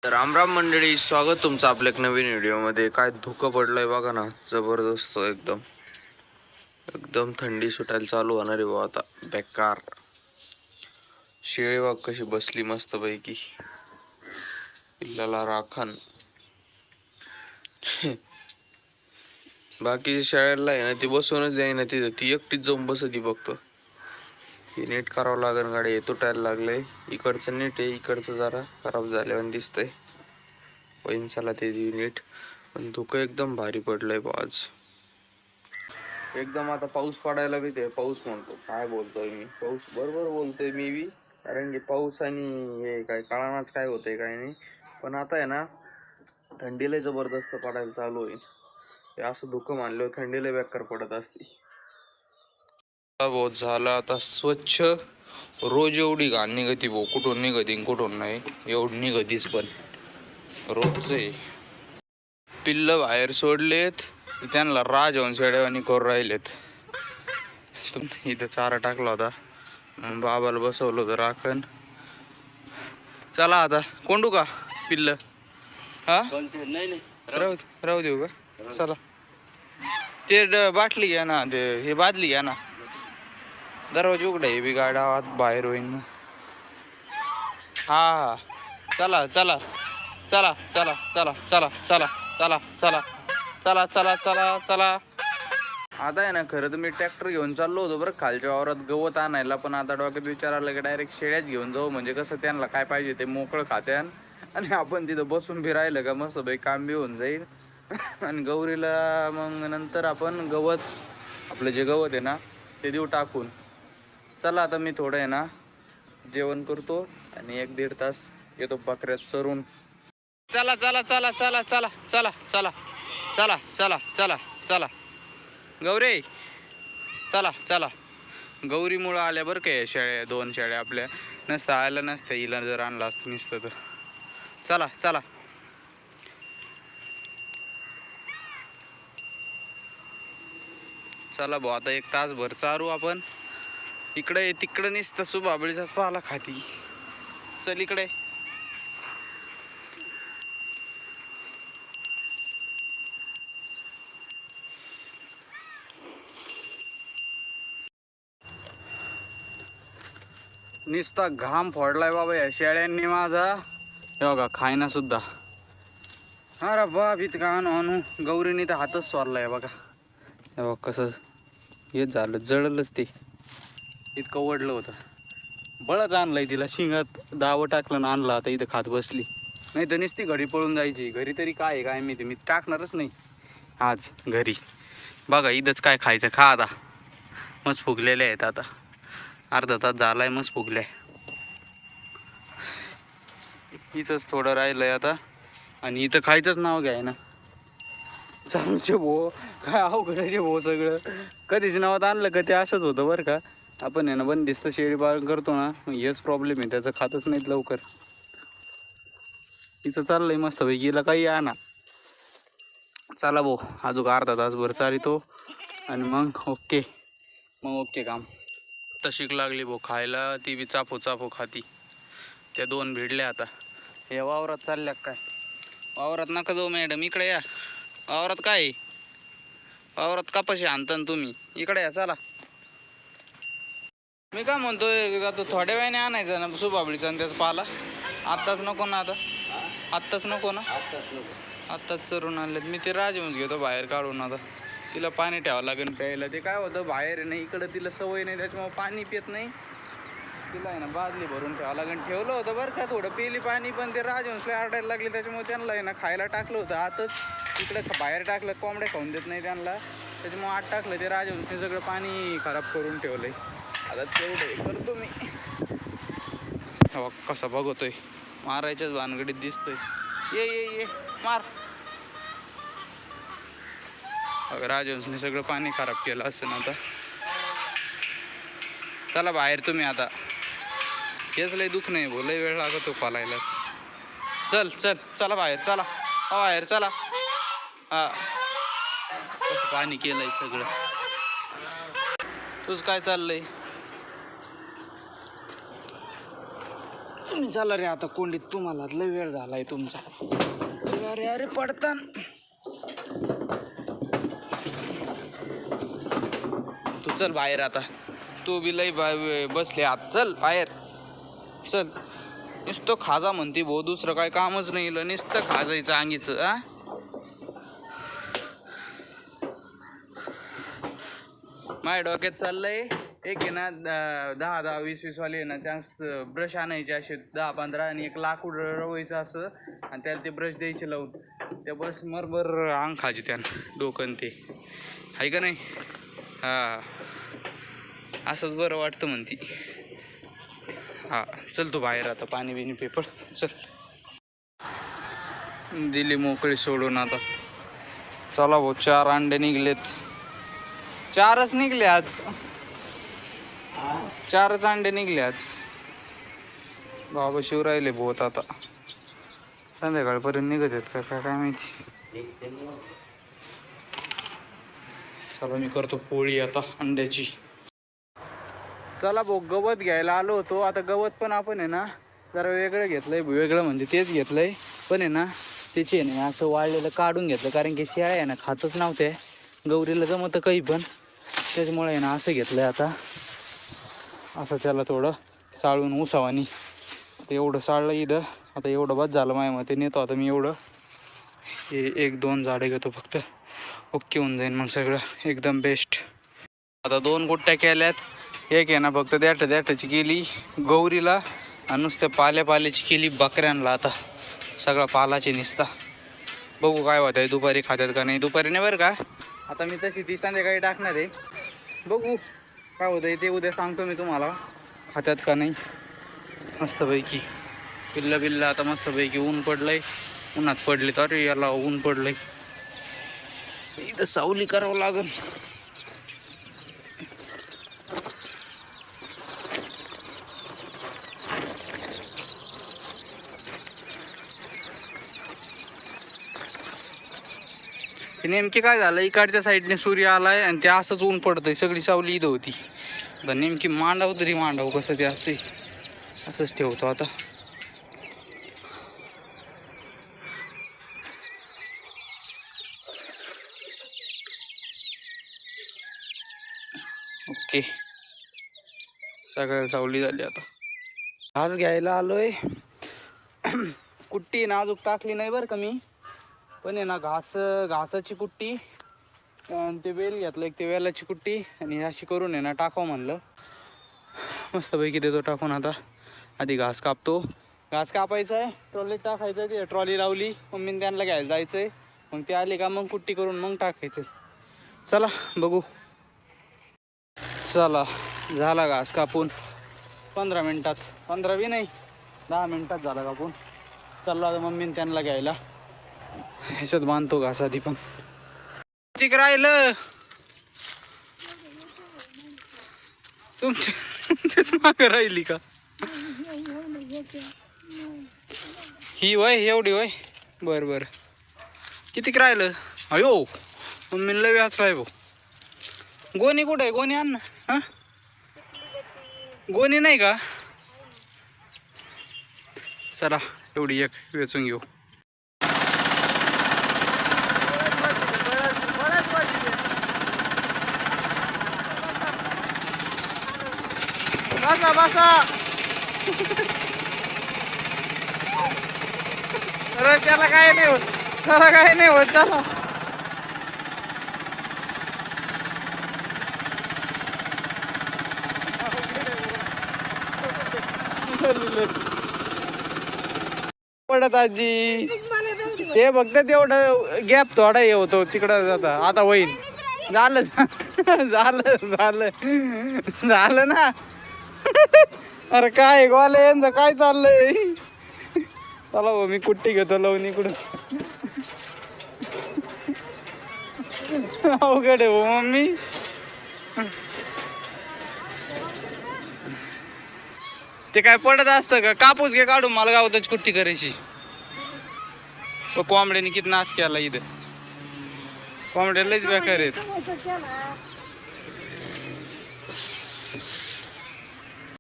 राम राम मंडळी, स्वागत तुमचं आपल्या एक नवीन व्हिडिओमध्ये. काय धुकं पडलंय बघा ना, जबरदस्त. एकदम एकदम थंडी सुटायला चालू होणार आहे आता. बेकार शेळी वाघ कशी बसली मस्त पैकी पिल्लाला राखण. बाकीच्या शाळेला आहे ना ती बसूनच जाई ना, ती एकटीच जाऊन बसती बघतो. हे नीट करावं लागेल, गाडी तुटायला लागलंय. इकडचं नीट आहे, इकडचं जरा खराब झाल्यावर दिसतंय. पण चला ते नीट. पण धुकं एकदम भारी पडलंय आज एकदम. आता पाऊस पडायला बी ते पाऊस म्हणतो, काय बोलतोय मी, पाऊस बरोबर बोलतोय मी बी. कारण की पाऊस आणि हे काय कळानाच काय होतंय काय नाही. पण आता आहे ना थंडीला जबरदस्त पडायला चालू होईल. ते असं धुकं मानल्यावर थंडीला बेकार पडत असते. बहुत झालं आता स्वच्छ. रोज एवढी घाण निघती भाऊ, कुठून निघती कुठून नाही एवढी निघतीच. पण रोजचे पिल्ल बाहेर सोडलेत, त्यांना राजवंश शेड्यावानी करून राहिलेत. इथं चारा टाकला होता, बाबाला बसवलं होतं राखण. चला आता कोंडू का पिल्ल? हा नाही राहू देऊ का? चला ते बाटली घ्या ना, ते हे बादली घ्या ना. दरवाजा उघडा आहे, बी गाडा बाहेर होईन. हा चला चला चला चला चला चला चला चला चला चला चला चला चला. आता आहे ना, खरं तर मी ट्रॅक्टर घेऊन चाललो होतो बरं खालच्या वावरात गवत आणायला. पण आता डोक्यात विचार आला की डायरेक्ट शेळ्याच घेऊन जाऊ, म्हणजे कसं त्यांना काय पाहिजे ते मोकळं खात्यान आणि आपण तिथं बसून बी राहिलं का मस्त भाई काम बी होऊन जाईल. आणि गौरीला मग नंतर आपण गवत, आपलं जे गवत आहे ना ते देऊ टाकून. चला आता मी थोडं आहे ना जेवण करतो आणि 1-1.5 तास येतो बकऱ्यात चरून. चला चला चला चला चला चला चला चला चला चला चला गौरी चला चला. गौरीमुळं आल्या बरं काय शेळ्या, 2 शेळ्या आपल्या. नसतं आल्या नसत्या हिला जर आणलं असतं नुसतं तर. चला चला चला भाऊ, आता 1 तासभर चारू आपण. इकडे तिकडं नुसतं सुबाबळीचाच पाला खाती. चल इकडे. नुसता घाम फोडलाय बाबा या शेळ्यांनी माझा. हे बघा खायना सुद्धा. अरे बाप, इतका आणू गौरीने तर हातच सोडलाय बघा. हे बघा कसं हेच झालं, जळलंच ते. इतकं ओढलं होतं, बळच आणलंय तिला. शिंगात दावं टाकलं ना आणलं. आता इथं खात बसली. नाही तर नुसती घरी पळून जायची. घरी तरी काय आहे काय मी टाकणारच नाही आज घरी. बघा इथंच काय खायचं खा आता. मस्त फुगलेले आहेत आता. अर्धा तास झालाय मस्त फुगल्या. हिचंच थोडं राहिलंय आता. आणि इथं खायचंच नाव घ्याय ना. चालूचे भो काय अवघडाचे भो सगळं. कधीच नावात आणलं का ते असंच होतं बरं का. आपण आहे ना बंदिस्त शेळी पालन करतो ना, हेच प्रॉब्लेम आहे, त्याचं खातच नाहीत लवकर. तिचं चाललंय मस्त भाई, गेला काही आणा. चला भाऊ अजून अर्धा तासभर चालितो आणि मग ओके. मग ओके काम. तशीक लागली भाऊ खायला, ती बी चापो चापो खाती. त्या 2 भिडल्या आता. हे वावरात चालल्या काय? वावरात नका जाऊ मॅडम, इकडे या. वावरात काय? वावरात कपाशी आणता तुम्ही, इकडे या चला. मी काय म्हणतोय, आता थोड्या वेळाने आणायचं ना सुबाबळीचा आणि त्याचा पाला. आत्ताच नको ना? आता आत्ताच नको ना? आत्ताच चरून आणलेत मी. ते राजहंस घेतो बाहेर काढून. आता तिला पाणी ठेवावं लागेल प्यायला. ते काय होतं बाहेर नाही, इकडं तिला सवय नाही त्याच्यामुळे पाणी पित नाही. तिला आहे ना बादली भरून ठेवावं लागेल. ठेवलं होतं बरं का थोडं पिली पाणी, पण ते राजहंसला आरडायला लागले. त्याच्यामुळे त्यांना आहे ना खायला टाकलं होतं आतच. इकडे बाहेर टाकलं, कोंबड्या खाऊन देत नाही त्यांना. त्याच्यामुळे आत टाकलं. ते राजहंसने सगळं पाणी खराब करून ठेवलंय. आता तेवढं करतो मी. हो कसा बघतोय, मारायच्याच भानगडीत दिसतोय. ये ये ये मार. राजहंसने सगळं पाणी खराब केलं असं ना. आता चला बाहेर तुम्ही. आता हेच लय दुख नाही लय वेळ लागतो पालायलाच. चल चल चला बाहेर चला. बाहेर चला. हा कसं पाणी केलंय सगळं. तुझं काय चाललंय? तुम्ही चला रे आता कोंडीत, तुम्हाला लय वेळ झालाय तुमचा. अरे अरे पडतान. तू चल बाहेर आता, तू बी लय बसले आत, चल बाहेर चल. नुसतं खाजा म्हणते भाऊ, दुसरं काय कामच नाही, नुसतं खाजायचं अंगीचं. हा माझ्या डोक्यात चाललंय एक आहे ना 10-20 वाले आहे ना, चान्स ब्रश आणायचे असे 10-15 आणि एक लाकूड रवायचं असं, आणि त्याला ते ब्रश द्यायचे लावून, त्या बस मरबर अंग खायचे त्यानं डोकं ते, आहे का नाही? हा असंच बरं वाटतं म्हणती. हा चल तू बाहेर आता, पाणी बिनी पेपर चल. दिली मोकळी सोडून आता. चला भाऊ, 4 अंडे निघलेत. 4च निघले आज, 4च अंडे निघले आज. बाबा शिव राहिले बहुत, आता संध्याकाळपर्यंत निघत आहेत का काय माहिती. चला मी करतो पोळी आता अंड्याची. चला भाऊ, गवत घ्यायला आलो होतो. आता गवत पण आपण आहे ना जरा वेगळं घेतलंय, वेगळं म्हणजे तेच घेतलंय, पण आहे ना त्याची आहे ना असं वाळलेलं काढून घेतलं, कारण की शिळ्या आहे ना खातच नव्हते. गौरीला जमतं काही पण, त्याच्यामुळे आहे ना असं घेतलंय. आता असं त्याला थोडं साळून उसावानी, आता एवढं साळलं इथं. आता एवढं बस झालं माझ्या मते, नेतो आता मी एवढं. हे 1-2 झाडे घेतो फक्त, ओके होऊन जाईन मग सगळं एकदम बेस्ट. आता 2 गुट्ट्या केल्यात. एक आहे ना फक्त द्याटाची केली गौरीला, आणि नुसत्या पाल्याची केली बकऱ्यांना. आता सगळा पालाची निसता, बघू काय होत आहे, दुपारी खात्यात का नाही. दुपारी नाही बरं का, आता मी तशी ती संध्याकाळी टाकणार आहे. बघू काय होतं आहे ते, उद्या सांगतो मी तुम्हाला खात्यात का नाही. मस्तपैकी बिल्ला आता मस्तपैकी ऊन पडलंय, उन्हात पडले तर याला ऊन पडलंय, इथं सावली करावं लागल. नेमकी काय झालं, इकडच्या साईडने सूर्य आलाय आणि ते असंच ऊन पडतंय, सगळी सावली इथं होती. आता नेमकी मांडावं तरी मांडावं कसं, ते असंच ठेवतो आता. ओके, सगळ्या सावली झाली. आता घास घ्यायला आलोय. कुट्टी ना अजून टाकली नाही बरं का मी, पण आहे ना घासाची कुट्टी, ते वेल घेतलं एक, ते वेलाची कुट्टी, आणि अशी करून आहे ना टाकावं म्हणलं. मस्तपैकी देतो टाकून. आता आधी घास कापतो. घास कापायचं आहे, ट्रॉलीत टाकायचं आहे. ते ट्रॉली लावली, मम्मीने त्यांना घ्यायला जायचं आहे. मग ते आले का मग कुट्टी करून मग टाकायचं. चला बघू. चला झाला घास कापून 15 मिनटात, 15 बी नाही 10 मिनटात झाला कापून. चाललो आता मम्मीने त्यांना घ्यायला. ह्याच्यात बांधतो घास आधी. पण ठीक राहिलं तुमच्याच मागं राहिली का ही? वय एवढी वय, बरं बरं. कितीक राहिलं? अयो मम्मीला लय व्याच राही भाऊ. गोणी कुठं आहे? गोणी आण ना. हां गोणी नाही का? चला एवढी एक वेचून घेऊ. बसा बसा. अरे त्याला काय नाही होत, त्याला काय नाही होत. त्याला पडत आजी ते फक्त तेवढं गॅप थोडा हे होतो तिकडं जाता. आता होईल. झालं झालं झालं झालं ना. अरे काय गोले यांचं काय चाललंय? चला भाऊ मी कुट्टी घेतो लावून इकडून. अवघड आहे भाऊ मम्मी. ते काय पडत असतं का? कापूस घे काढून, मला गावातच कुट्टी करायची. कोंबड्याने किती नाश केला इथं. कोंबड्या लयच बेकार आहेत.